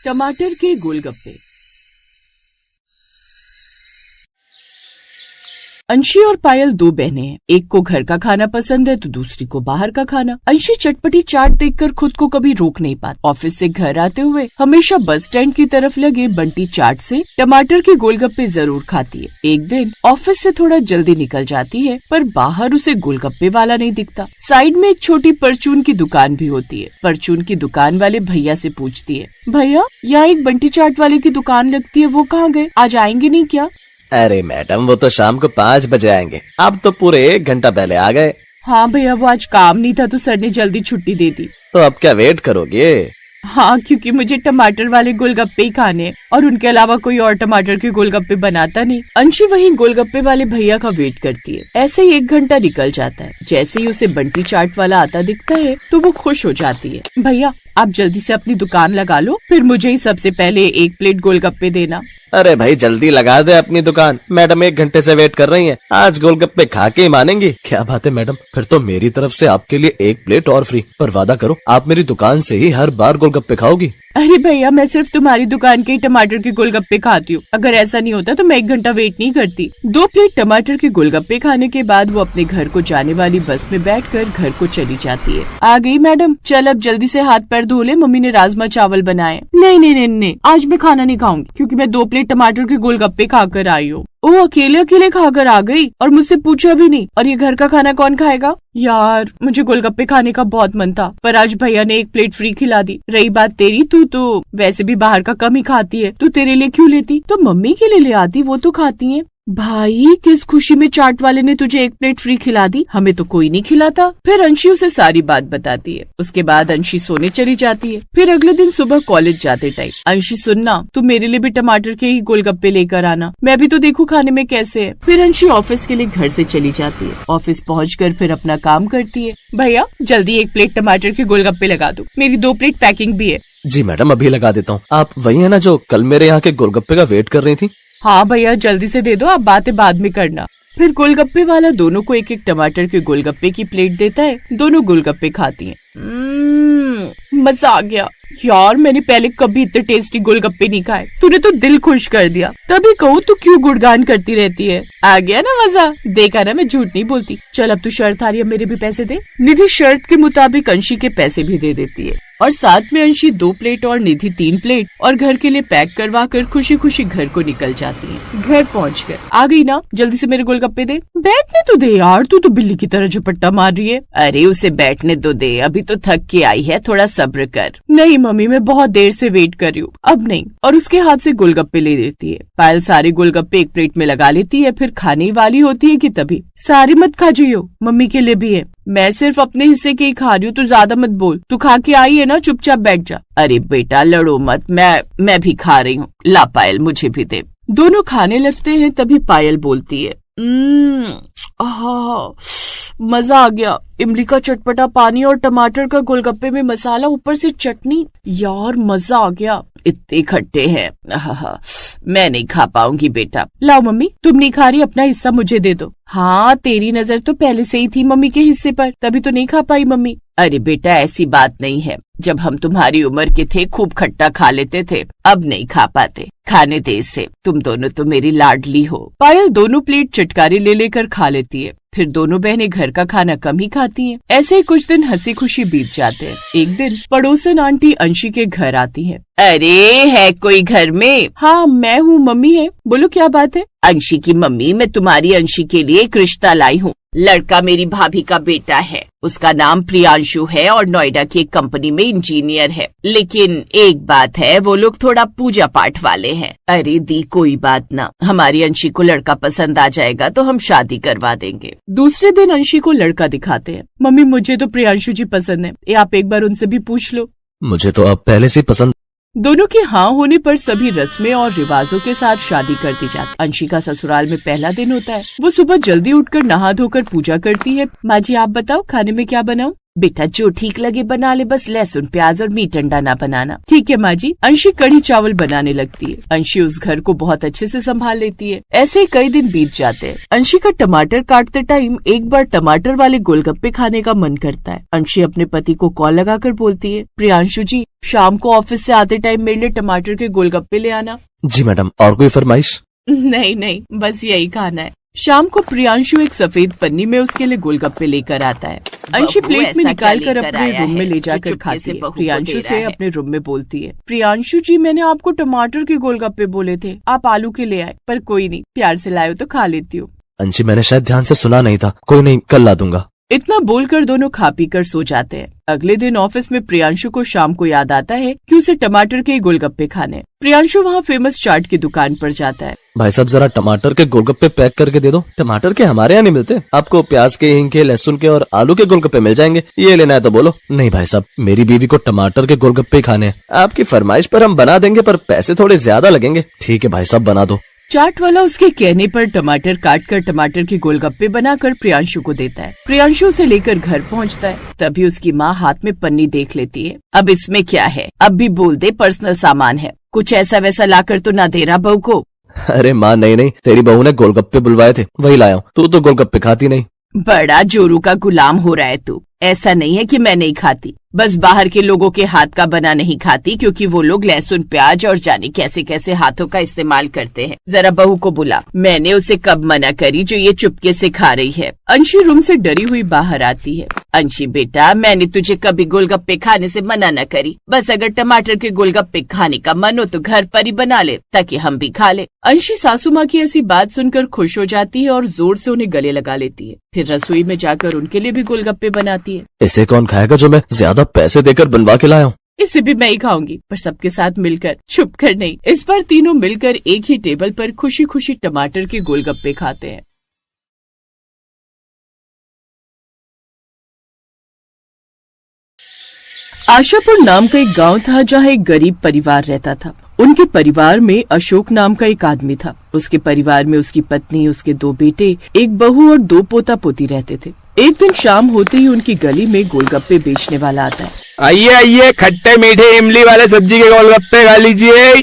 टमाटर के गोलगप्पे। अंशी और पायल दो बहनें हैं। एक को घर का खाना पसंद है तो दूसरी को बाहर का खाना। अंशी चटपटी चाट देखकर खुद को कभी रोक नहीं पाती। ऑफिस से घर आते हुए हमेशा बस स्टैंड की तरफ लगे बंटी चाट से टमाटर के गोलगप्पे जरूर खाती है। एक दिन ऑफिस से थोड़ा जल्दी निकल जाती है पर बाहर उसे गोलगप्पे वाला नहीं दिखता। साइड में एक छोटी परचून की दुकान भी होती है। परचून की दुकान वाले भैया से पूछती है, भैया यहाँ एक बंटी चाट वाले की दुकान लगती है, वो कहाँ गए? आज आएंगे नहीं क्या? अरे मैडम, वो तो शाम को 5 बजे आएंगे, आप तो पूरे 1 घंटा पहले आ गए। हाँ भैया, वो आज काम नहीं था तो सर ने जल्दी छुट्टी दे दी। तो अब क्या वेट करोगे? हाँ, क्योंकि मुझे टमाटर वाले गोलगप्पे ही खाने हैं और उनके अलावा कोई और टमाटर के गोलगप्पे बनाता नहीं। अंशी वहीं गोलगप्पे वाले भैया का वेट करती है। ऐसे ही 1 घंटा निकल जाता है। जैसे ही उसे बंटी चाट वाला आता दिखता है तो वो खुश हो जाती है। भैया आप जल्दी से अपनी दुकान लगा लो, फिर मुझे ही सबसे पहले 1 प्लेट गोलगप्पे देना। अरे भाई जल्दी लगा दे अपनी दुकान, मैडम 1 घंटे से वेट कर रही हैं। आज गोलगप्पे खा के ही मानेंगी। क्या बात है मैडम, फिर तो मेरी तरफ से आपके लिए 1 प्लेट और फ्री। पर वादा करो आप मेरी दुकान से ही हर बार गोलगप्पे खाओगी। अरे भैया, मैं सिर्फ तुम्हारी दुकान के ही टमाटर के गोलगप्पे खाती हूँ। अगर ऐसा नहीं होता तो मैं 1 घंटा वेट नहीं करती। 2 प्लेट टमाटर के गोलगप्पे खाने के बाद वो अपने घर को जाने वाली बस में बैठकर घर को चली जाती है। आ गई मैडम, चल अब जल्दी से हाथ पैर धो ले, मम्मी ने राजमा चावल बनाए। नहीं, आज मैं खाना नहीं खाऊंगी क्योंकि मैं 2 प्लेट टमाटर के गोलगप्पे खाकर आई हूँ। ओ अकेले खाकर आ गई और मुझसे पूछा भी नहीं। और ये घर का खाना कौन खाएगा? यार मुझे गोलगप्पे खाने का बहुत मन था पर आज भैया ने 1 प्लेट फ्री खिला दी। रही बात तेरी, तू तो वैसे भी बाहर का कम ही खाती है, तो तेरे लिए क्यों लेती? तो मम्मी के लिए ले आती, वो तो खाती है। भाई किस खुशी में चाट वाले ने तुझे 1 प्लेट फ्री खिला दी, हमें तो कोई नहीं खिलाता। फिर अंशी उसे सारी बात बताती है। उसके बाद अंशी सोने चली जाती है। फिर अगले दिन सुबह कॉलेज जाते टाइम, अंशी सुनना, तू मेरे लिए भी टमाटर के ही गोलगप्पे लेकर आना, मैं भी तो देखूं खाने में कैसे है। फिर अंशी ऑफिस के लिए घर से चली जाती है। ऑफिस पहुंचकर फिर अपना काम करती है। भैया जल्दी 1 प्लेट टमाटर के गोलगप्पे लगा दो, मेरी 2 प्लेट पैकिंग भी है। जी मैडम अभी लगा देता हूँ। आप वही है ना जो कल मेरे यहाँ के गोलगप्पे का वेट कर रही थी? हाँ भैया जल्दी से दे दो, आप बातें बाद में करना। फिर गोलगप्पे वाला दोनों को 1-1 टमाटर के गोलगप्पे की प्लेट देता है। दोनों गोलगप्पे खाती हैं। मजा आ गया यार, मैंने पहले कभी इतने टेस्टी गोलगप्पे नहीं खाए। तूने तो दिल खुश कर दिया। तभी कहूँ तू क्यों गुणगान करती रहती है। आ गया ना मजा, देखा ना मैं झूठ नहीं बोलती। चल अब तू शर्त हारी, अब मेरे भी पैसे दे। निधि शर्त के मुताबिक अंशी के पैसे भी दे देती है और साथ में अंशी 2 प्लेट और निधि 3 प्लेट और घर के लिए पैक करवा कर खुशी खुशी घर को निकल जाती है। घर पहुंचकर, आ गई ना, जल्दी से मेरे गोलगप्पे दे। बैठने तो दे यार, तू तो बिल्ली की तरह झपट्टा मार रही है। अरे उसे बैठने तो दे, अभी तो थक के आई है, थोड़ा सब्र कर। नहीं मम्मी, मैं बहुत देर से वेट कर रही हूँ, अब नहीं। और उसके हाथ से गोलगप्पे ले लेती है। पायल सारे गोलगप्पे 1 प्लेट में लगा लेती है। फिर खाने वाली होती है कि तभी, सारी मत खा जाइयो, मम्मी के लिए भी है। मैं सिर्फ अपने हिस्से के ही खा रही हूँ, तू ज्यादा मत बोल। तू खा के आई है ना, चुपचाप बैठ जा। अरे बेटा लड़ो मत, मैं भी खा रही हूँ, ला पायल मुझे भी दे। दोनों खाने लगते हैं। तभी पायल बोलती है, मजा आ गया, इमली का चटपटा पानी और टमाटर का गोलगप्पे में मसाला, ऊपर से चटनी, यार मजा आ गया। इतने खट्टे हैं, मैं नहीं खा पाऊंगी बेटा। लाओ मम्मी, तुम नहीं खा रही, अपना हिस्सा मुझे दे दो। हाँ तेरी नजर तो पहले से ही थी मम्मी के हिस्से पर, तभी तो नहीं खा पाई मम्मी। अरे बेटा ऐसी बात नहीं है, जब हम तुम्हारी उम्र के थे खूब खट्टा खा लेते थे, अब नहीं खा पाते, खाने दे इसे, तुम दोनों तो मेरी लाडली हो। पायल दोनों प्लेट चटकारे ले लेकर खा लेती है। फिर दोनों बहनें घर का खाना कम ही खाती हैं। ऐसे ही कुछ दिन हंसी खुशी बीत जाते हैं। एक दिन पड़ोसन आंटी अंशी के घर आती है। अरे है कोई घर में? हाँ मैं हूँ, मम्मी है, बोलो क्या बात है? अंशी की मम्मी, मैं तुम्हारी अंशी के लिए एक रिश्ता लाई हूँ। लड़का मेरी भाभी का बेटा है, उसका नाम प्रियांशु है और नोएडा की एक कंपनी में इंजीनियर है। लेकिन एक बात है, वो लोग थोड़ा पूजा पाठ वाले हैं। अरे दी कोई बात ना, हमारी अंशी को लड़का पसंद आ जाएगा तो हम शादी करवा देंगे। दूसरे दिन अंशी को लड़का दिखाते हैं। मम्मी मुझे तो प्रियांशु जी पसंद है, ये आप एक बार उनसे भी पूछ लो। मुझे तो अब पहले से पसंद। दोनों के हाँ होने पर सभी रस्में और रिवाजों के साथ शादी कर दी जाती। अंशी का ससुराल में पहला दिन होता है। वो सुबह जल्दी उठकर नहा धोकर पूजा करती है। माँ जी आप बताओ खाने में क्या बनाऊं? बेटा जो ठीक लगे बना ले, बस लहसुन प्याज और मीट अंडा ना बनाना। ठीक है माँ जी। अंशी कढ़ी चावल बनाने लगती है। अंशी उस घर को बहुत अच्छे से संभाल लेती है। ऐसे ही कई दिन बीत जाते हैं। अंशी का टमाटर काटते टाइम एक बार टमाटर वाले गोलगप्पे खाने का मन करता है। अंशी अपने पति को कॉल लगाकर बोलती है, प्रियांशु जी शाम को ऑफिस से आते टाइम मेरे लिए टमाटर के गोलगप्पे ले आना। जी मैडम, और कोई फरमाइश? नहीं नहीं, बस यही खाना है। शाम को प्रियांशु एक सफेद पन्नी में उसके लिए गोलगप्पे लेकर आता है। अंशी प्लेट में निकाल कर अपने रूम में ले जाकर खाती है। प्रियांशु से अपने रूम में बोलती है, प्रियांशु जी मैंने आपको टमाटर के गोलगप्पे बोले थे, आप आलू के ले आए, पर कोई नहीं, प्यार से लाए तो खा लेती हूँ। अंशी मैंने शायद ध्यान से सुना नहीं था, कोई नहीं, कल ला दूंगा। इतना बोलकर दोनों खा पी कर सो जाते हैं। अगले दिन ऑफिस में प्रियांशु को शाम को याद आता है कि उसे टमाटर के गोलगप्पे खाने। प्रियांशु वहाँ फेमस चाट की दुकान पर जाता है। भाई साहब जरा टमाटर के गोलगप्पे पैक करके दे दो। टमाटर के हमारे यहाँ नहीं मिलते, आपको प्याज के, हींग के, लहसुन के और आलू के गोलगप्पे मिल जाएंगे, ये लेना है तो बोलो। नहीं भाई साहब, मेरी बीवी को टमाटर के गोलगप्पे खाने हैं। आपकी फरमाइश पर हम बना देंगे, पर पैसे थोड़े ज्यादा लगेंगे। ठीक है भाई साहब, बना दो। चाट वाला उसके कहने पर टमाटर काट कर टमाटर के गोलगप्पे बनाकर प्रियांशु को देता है। प्रियांशु उसे लेकर घर पहुंचता है। तभी उसकी माँ हाथ में पन्नी देख लेती है। अब इसमें क्या है, अब भी बोल दे पर्सनल सामान है, कुछ ऐसा वैसा लाकर तो ना दे रहा बहू को। अरे माँ नहीं, तेरी बहू ने गोलगप्पे बुलवाए थे, वही लाया हूँ। तू तो गोलगप्पे खाती नहीं। बड़ा जोरू का गुलाम हो रहा है तू। ऐसा नहीं है कि मैं नहीं खाती, बस बाहर के लोगों के हाथ का बना नहीं खाती, क्योंकि वो लोग लहसुन प्याज और जाने कैसे कैसे हाथों का इस्तेमाल करते हैं। जरा बहू को बुला। मैंने उसे कब मना करी जो ये चुपके से खा रही है। अंशी रूम से डरी हुई बाहर आती है। अंशी बेटा, मैंने तुझे कभी गोलगप्पे खाने से मना न करी, बस अगर टमाटर के गोलगप्पे खाने का मन हो तो घर पर ही बना ले, ताकि हम भी खा ले। अंशी सासू माँ की ऐसी बात सुनकर खुश हो जाती है और जोर से उन्हें गले लगा लेती है। फिर रसोई में जाकर उनके लिए भी गोलगप्पे बनाती है। इसे कौन खाएगा जो मैं ज्यादा पैसे देकर बनवा के लाया हूँ? इसे भी मैं ही खाऊंगी, पर सबके साथ मिलकर, छुप कर नहीं। इस बार तीनों मिलकर एक ही टेबल पर खुशी खुशी टमाटर के गोलगप्पे खाते हैं। आशापुर नाम का एक गांव था जहां एक गरीब परिवार रहता था। उनके परिवार में अशोक नाम का एक आदमी था। उसके परिवार में उसकी पत्नी, उसके 2 बेटे, एक बहू और 2 पोता पोती रहते थे। एक दिन शाम होते ही उनकी गली में गोलगप्पे बेचने वाला आता है। आइए आइए, खट्टे मीठे इमली वाले सब्जी के गोलगप्पे खा लीजिए।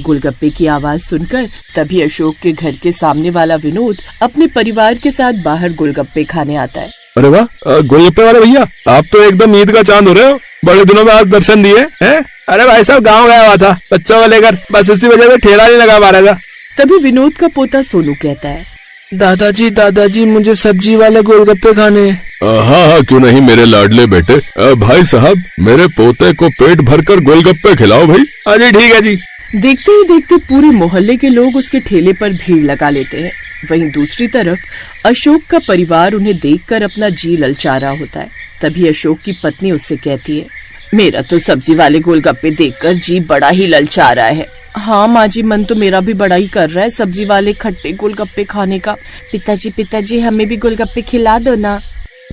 गोलगप्पे की आवाज सुनकर तभी अशोक के घर के सामने वाला विनोद अपने परिवार के साथ बाहर गोलगप्पे खाने आता है। अरे वाह, गोलगप्पे वाले भैया, आप तो एकदम ईद का चांद हो रहे हो। बड़े दिनों में आज दर्शन दिए हैं। अरे भाई साहब, गाँव गया हुआ था बच्चों को लेकर, बस इसी वजह से ठेला नहीं लगा पा रहा था। तभी विनोद का पोता सोनू कहता है, दादाजी मुझे सब्जी वाले गोलगप्पे खाने। हाँ हाँ, क्यों नहीं मेरे लाडले बेटे। भाई साहब, मेरे पोते को पेट भरकर गोलगप्पे खिलाओ भाई। अरे ठीक है जी। देखते ही देखते पूरे मोहल्ले के लोग उसके ठेले पर भीड़ लगा लेते हैं। वहीं दूसरी तरफ अशोक का परिवार उन्हें देखकर अपना जी ललचा रहा होता है। तभी अशोक की पत्नी उससे कहती है, मेरा तो सब्जी वाले गोलगप्पे देखकर जी बड़ा ही ललचा रहा है। हाँ माँ जी, मन तो मेरा भी बड़ा ही कर रहा है सब्जी वाले खट्टे गोलगप्पे खाने का। पिताजी हमें भी गोलगप्पे खिला दो ना।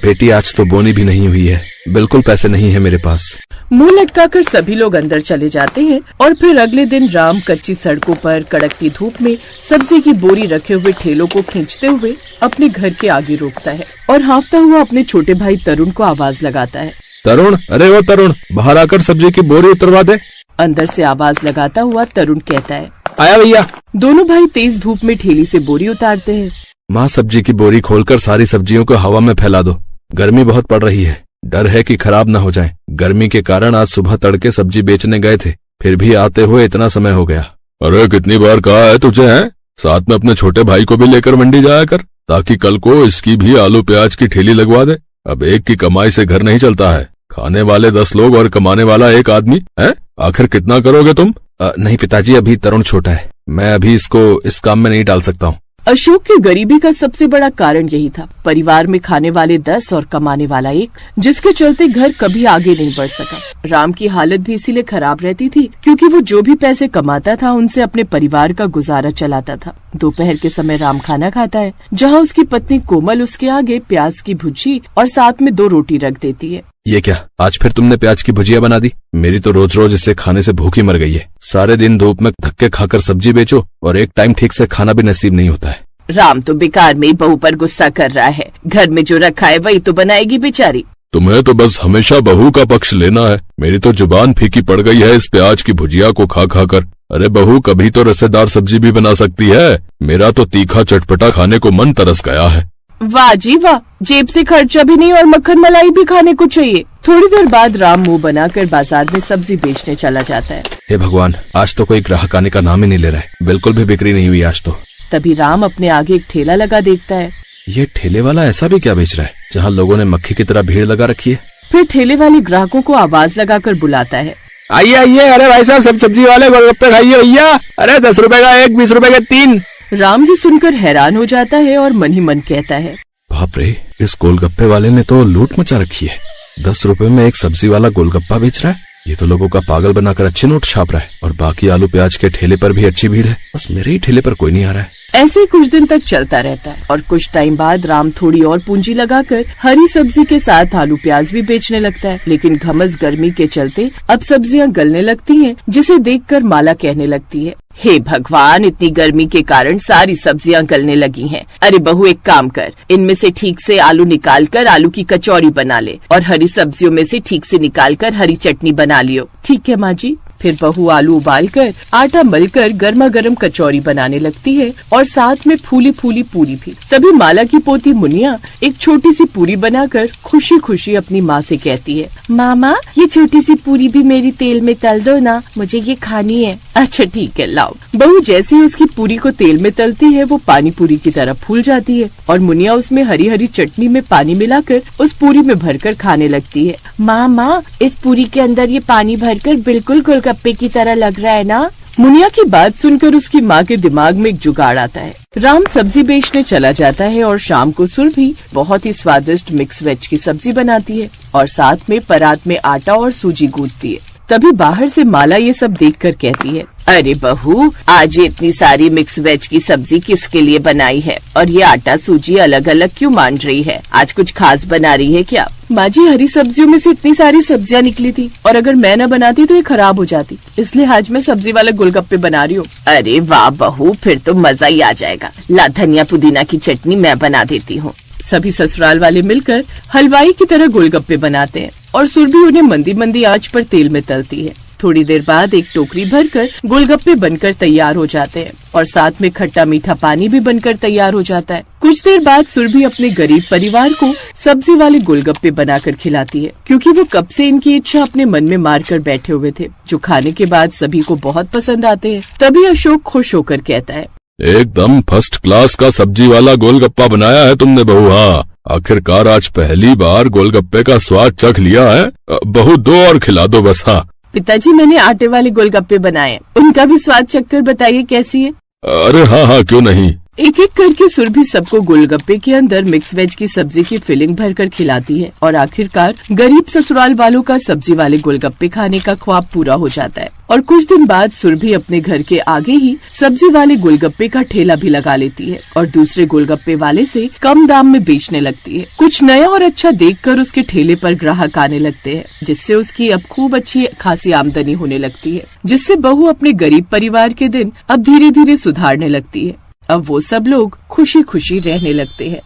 बेटी, आज तो बोनी भी नहीं हुई है, बिल्कुल पैसे नहीं है मेरे पास। मुंह लटकाकर सभी लोग अंदर चले जाते हैं और फिर अगले दिन राम कच्ची सड़कों पर कड़कती धूप में सब्जी की बोरी रखे हुए ठेलों को खींचते हुए अपने घर के आगे रोकता है और हाँफता हुआ अपने छोटे भाई तरुण को आवाज लगाता है। तरुण, अरे वो तरुण, बाहर आकर सब्जी की बोरी उतरवा दे। अंदर से आवाज लगाता हुआ तरुण कहता है, आया भैया। दोनों भाई तेज धूप में ठेली से बोरी उतारते हैं। माँ, सब्जी की बोरी खोलकर सारी सब्जियों को हवा में फैला दो, गर्मी बहुत पड़ रही है, डर है कि खराब न हो जाए। गर्मी के कारण आज सुबह तड़के सब्जी बेचने गए थे, फिर भी आते हुए इतना समय हो गया। अरे कितनी बार कहा है तुझे, है साथ में अपने छोटे भाई को भी लेकर मंडी जाया कर, ताकि कल को इसकी भी आलू प्याज की ठेली लगवा दे। अब एक की कमाई से घर नहीं चलता है, खाने वाले 10 लोग और कमाने वाला एक आदमी है। आखिर कितना करोगे तुम? नहीं पिताजी, अभी तरुण छोटा है, मैं अभी इसको इस काम में नहीं डाल सकता हूँ। अशोक की गरीबी का सबसे बड़ा कारण यही था। परिवार में खाने वाले 10 और कमाने वाला 1, जिसके चलते घर कभी आगे नहीं बढ़ सका। राम की हालत भी इसीलिए खराब रहती थी क्योंकि वो जो भी पैसे कमाता था उनसे अपने परिवार का गुजारा चलाता था। दोपहर के समय राम खाना खाता है, जहाँ उसकी पत्नी कोमल उसके आगे प्याज की भुजी और साथ में 2 रोटी रख देती है। ये क्या, आज फिर तुमने प्याज की भुजिया बना दी? मेरी तो रोज रोज इसे खाने से भूखी मर गई है। सारे दिन धूप में धक्के खाकर सब्जी बेचो और एक टाइम ठीक से खाना भी नसीब नहीं होता है। राम तो बेकार में बहू पर गुस्सा कर रहा है, घर में जो रखा है वही तो बनाएगी बेचारी। तुम्हें तो बस हमेशा बहू का पक्ष लेना है। मेरी तो जुबान फीकी पड़ गई है इस प्याज की भुजिया को खा खा कर। अरे बहू कभी तो रसेदार सब्जी भी बना सकती है। मेरा तो तीखा चटपटा खाने को मन तरस गया है। वाह जी वाह, जेब से खर्चा भी नहीं और मक्खन मलाई भी खाने को चाहिए। थोड़ी देर बाद राम मुंह बनाकर बाजार में सब्जी बेचने चला जाता है। हे भगवान, आज तो कोई ग्राहक आने का नाम ही नहीं ले रहा है। बिल्कुल भी बिक्री नहीं हुई आज तो। तभी राम अपने आगे एक ठेला लगा देखता है। ये ठेले वाला ऐसा भी क्या बेच रहा है जहाँ लोगों ने मक्खी की तरह भीड़ लगा रखी है। फिर ठेले वाले ग्राहकों को आवाज लगाकर बुलाता है। आइए आइए, अरे भाई साहब सब सब्जी वाले गोलगप्पे खाइए भैया। अरे 10 रुपए का एक, 20 रुपए के 3। राम ये सुनकर हैरान हो जाता है और मन ही मन कहता है, बाप रे, इस गोलगप्पे वाले ने तो लूट मचा रखी है। 10 रुपए में एक सब्जी वाला गोलगप्पा बेच रहा है। ये तो लोगों का पागल बनाकर अच्छे नोट छाप रहा है। और बाकी आलू प्याज के ठेले पर भी अच्छी भीड़ है, बस मेरे ही ठेले पर कोई नहीं आ रहा है। ऐसे ही कुछ दिन तक चलता रहता है और कुछ टाइम बाद राम थोड़ी और पूंजी लगाकर हरी सब्जी के साथ आलू प्याज भी बेचने लगता है। लेकिन घमस गर्मी के चलते अब सब्जियां गलने लगती हैं, जिसे देखकर माला कहने लगती है, हे भगवान, इतनी गर्मी के कारण सारी सब्जियां गलने लगी हैं। अरे बहू, एक काम कर, इनमें से ठीक से आलू निकाल कर आलू की कचौरी बना ले और हरी सब्जियों में से ठीक से निकाल कर हरी चटनी बना लियो। ठीक है माँ जी। फिर बहू आलू उबालकर आटा मलकर गर्मा गर्म कचौरी बनाने लगती है और साथ में फूली फूली पूरी भी। तभी माला की पोती मुनिया एक छोटी सी पूरी बनाकर खुशी खुशी अपनी माँ से कहती है, मामा ये छोटी सी पूरी भी मेरी तेल में तल दो ना, मुझे ये खानी है। अच्छा ठीक है, लाओ। बहू जैसे ही उसकी पूरी को तेल में तलती है वो पानी पूरी की तरह फूल जाती है और मुनिया उसमें हरी हरी चटनी में पानी मिलाकर उस पूरी में भरकर खाने लगती है। माँ, इस पूरी के अंदर ये पानी भरकर बिल्कुल गोलगप्पे की तरह लग रहा है ना। मुनिया की बात सुनकर उसकी माँ के दिमाग में एक जुगाड़ आता है। राम सब्जी बेचने चला जाता है और शाम को सुरभि बहुत ही स्वादिष्ट मिक्स वेज की सब्जी बनाती है और साथ में परात में आटा और सूजी गूंथती है। तभी बाहर से माला ये सब देखकर कहती है, अरे बहू, आज ये इतनी सारी मिक्स वेज की सब्जी किसके लिए बनाई है और ये आटा सूजी अलग अलग क्यों मान रही है? आज कुछ खास बना रही है क्या? माँ जी, हरी सब्जियों में से इतनी सारी सब्जियां निकली थी और अगर मैं न बनाती तो ये खराब हो जाती, इसलिए आज मैं सब्जी वाले गोलगप्पे बना रही हूँ। अरे वाह बहू, फिर तो मजा ही आ जाएगा। ला, धनिया पुदीना की चटनी मैं बना देती हूँ। सभी ससुराल वाले मिलकर हलवाई की तरह गोलगप्पे बनाते हैं और सुरभि उन्हें मंदी मंदी आंच पर तेल में तलती है। थोड़ी देर बाद एक टोकरी भरकर गोलगप्पे बनकर तैयार हो जाते हैं और साथ में खट्टा मीठा पानी भी बनकर तैयार हो जाता है। कुछ देर बाद सुरभि अपने गरीब परिवार को सब्जी वाले गोलगप्पे बनाकर खिलाती है, क्योंकि वो कब से इनकी इच्छा अपने मन में मार कर बैठे हुए थे, जो खाने के बाद सभी को बहुत पसंद आते हैं। तभी अशोक खुश होकर कहता है, एकदम फर्स्ट क्लास का सब्जी वाला गोलगप्पा बनाया है तुमने बहू। हाँ, आखिरकार आज पहली बार गोलगप्पे का स्वाद चख लिया है। बहू, 2 और खिला दो बस। हाँ पिताजी, मैंने आटे वाले गोलगप्पे बनाए, उनका भी स्वाद चखकर बताइए कैसी है। अरे हाँ, क्यों नहीं। एक एक करके सुरभि सबको गोलगप्पे के अंदर मिक्स वेज की सब्जी की फिलिंग भरकर खिलाती है और आखिरकार गरीब ससुराल वालों का सब्जी वाले गोलगप्पे खाने का ख्वाब पूरा हो जाता है। और कुछ दिन बाद सुरभि अपने घर के आगे ही सब्जी वाले गोलगप्पे का ठेला भी लगा लेती है और दूसरे गोलगप्पे वाले से कम दाम में बेचने लगती है। कुछ नया और अच्छा देखकर उसके ठेले पर ग्राहक आने लगते हैं, जिससे उसकी अब खूब अच्छी खासी आमदनी होने लगती है, जिससे बहू अपने गरीब परिवार के दिन अब धीरे धीरे सुधारने लगती है। अब वो सब लोग खुशी खुशी रहने लगते हैं।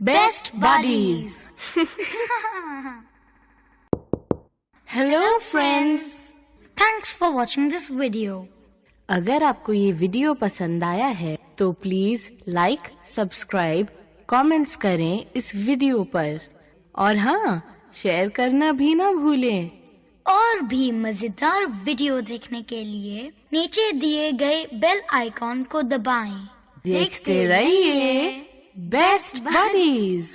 Best buddies. Hello friends, thanks for watching this video. अगर आपको ये वीडियो पसंद आया है तो प्लीज लाइक, सब्सक्राइब, कमेंट्स करें इस वीडियो पर और हाँ, शेयर करना भी ना भूलें। और भी मजेदार वीडियो देखने के लिए नीचे दिए गए बेल आइकॉन को दबाएं। देखते रहिए बेस्ट बडीज।